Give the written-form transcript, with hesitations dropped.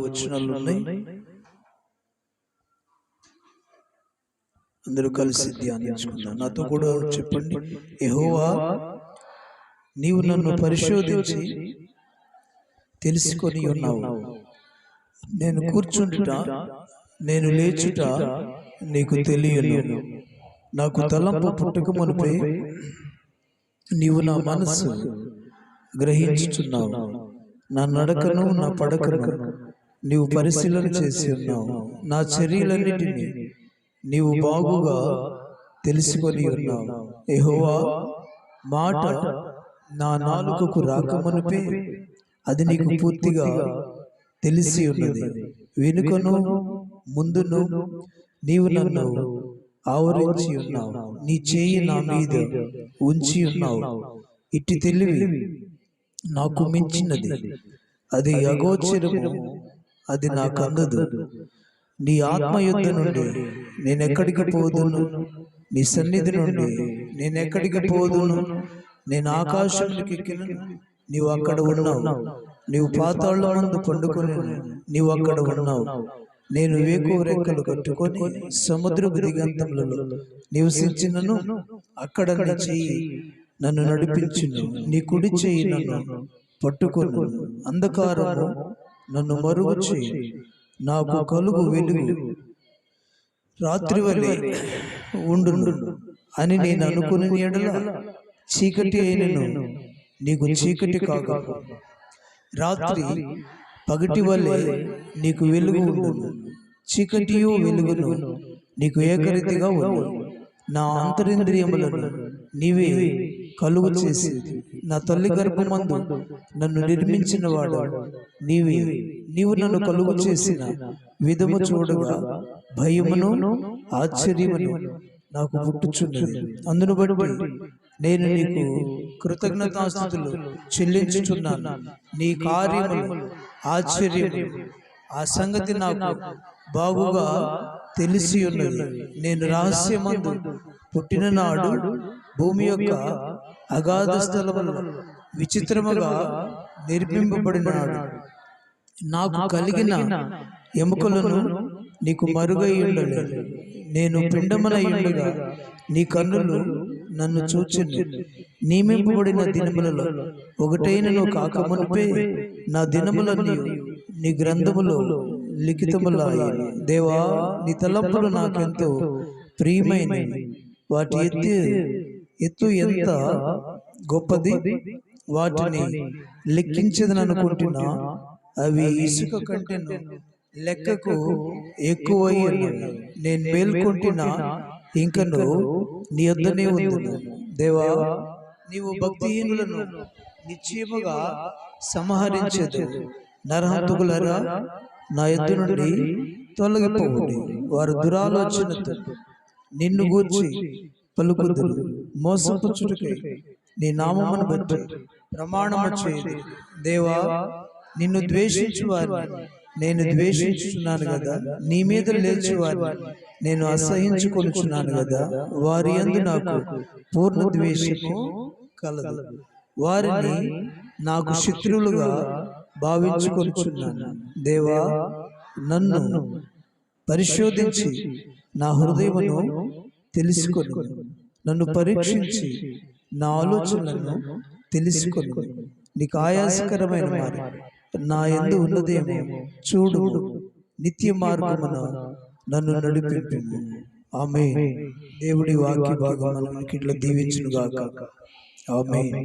వచనాలు ఉన్నాయి. అందరూ కలిసి ధ్యానించుకుందాం. నాతో కూడా చెప్పండి. యెహోవా, నీవు నన్ను పరిశోధించి తెలుసుకొని ఉన్నావు. నేను కూర్చుండుట, నేను లేచుట నీకు తెలియను. నాకు తలంపు పుట్టక మునుపే నీవు నా మనస్సు గ్రహించుచున్నావు. నా నడకను నా పడకను నీవు పరిశీలన చేసి ఉన్నావు. నా చర్యలన్నిటినీ నీవు బాగుగా తెలుసుకొని ఉన్నావు. యెహోవా, మాట నా నాలుకకు రాకమునుపే అది నీకు పూర్తిగా తెలిసి ఉన్నది. వెనుకను ముందును నీవు నన్ను ఆవరించి ఉన్నావు. నీ చేయి నా మీద ఉంచి ఉన్నావు. ఇట్టి తెలివి నాకు మించినది, అది అగోచరము, అది నాకు అందదు. నీ ఆత్మ యుద్ధ నుండి నేనెక్కడికి పోదును? నీ సన్నిధి నుండి నేనెక్కడికి పోదును? నేను ఆకాశానికి ఎక్కినను, నీవు అక్కడ ఉన్నావు. నీవు పాతాళమందు పండుకొని నీవు అక్కడ ఉన్నావు. నేను వేకువ రెక్కలు కట్టుకొని సముద్రపు దిగంతములలో నివసించినను, అక్కడ నీ చెయ్యి నన్ను నడిపించును. నీ కుడి చెయ్యి నన్ను పట్టుకొను. అంధకారము నన్ను మరుగు చేయి. నాకు కలుగు వెలుగు రాత్రి వలె ఉండును అని నేను అనుకుని ఎడల చీకటి అయినను నీకు చీకటి కాక, రాత్రి పగటి వలె నీకు వెలుగు ఉండును. చీకటియు వెలుగును నీకు ఏకరీతిగా ఉండు. నా అంతరింద్రియములను నీవే కలుగు చేసి నా తల్లి గర్భమందు నన్ను నిర్మించిన వాడు నీవే. నీవు నన్ను కలుగు చేసిన విధము చూడగా భయమును ఆశ్చర్యమును నాకు పుట్టుచున్నది. అందును బట్టి నేను నీకు కృతజ్ఞతాస్తుతులు చెల్లించుచున్నాను. నీ కార్యములు ఆశ్చర్యము, ఆ సంగతి నాకు బాగుగా తెలిసి ఉన్నది. నేను రహస్యమందు పుట్టిన నాడు భూమి యొక్క అగాధ స్థలములో విచిత్రముగా నిర్మింపబడినాడు. నాకు కలిగిన ఎముకలను నీకు మరుగై ఉండలేదు. నేను పిండమునై ఉండగా నీ కన్నులు నన్ను చూచెను. నియమింపబడిన దినములలో ఒకటైనను కాకమునుపే నా దినములన్నీ నీ గ్రంథములో లిఖితములాయెను. దేవా, నీ తలంపులు నాకెంతో ప్రియమైనవి. వాటి ఎత్తు ఎంత గొప్పది! వాటిని లెక్కించదననుకుంటున్నా, అవి ఇసుక కంటెను లెక్కకు ఎక్కువై ఉన్నవి. నేను మేల్కొంటున్నా, ఇంకను నీ యొద్దనే ఉందును. దేవా, నీవు భక్తిహీనులను నిశ్చయముగా సంహరించదు. నరహంతకులరా, నా యొద్ద నుండి తొలగిపోవుడి. వారు దురాలోచనతో నిన్ను గూర్చి పలుకుదురు. మోసపుచ్చుటకై నీ నామమును బట్టి ప్రమాణము చేయదు. దేవా, నిన్ను ద్వేషించు వారిని నేను ద్వేషించుచున్నాను కదా. నీ మీద లేచి వారిని నేను అసహించుకొనుచున్నాను కదా. వారి యందు నాకు పూర్ణ ద్వేషము కలదు. వారిని నాకు శత్రువులుగా భావించుకొనుచున్నాను. దేవా, నన్ను పరిశోధించి నా హృదయమును తెలుసుకొని, నన్ను పరీక్షించి నా ఆలోచనలను తెలుసుకొని, నీకు ఆయాసకరమైన వారు నా యందు ఉన్నదేమో చూడు. నిత్య మార్గమున నన్ను నడిపింపు. ఆమేన్. దేవుడి వాక్య భాగం మనకి ఇట్లా దీవించును గాక. ఆమేన్.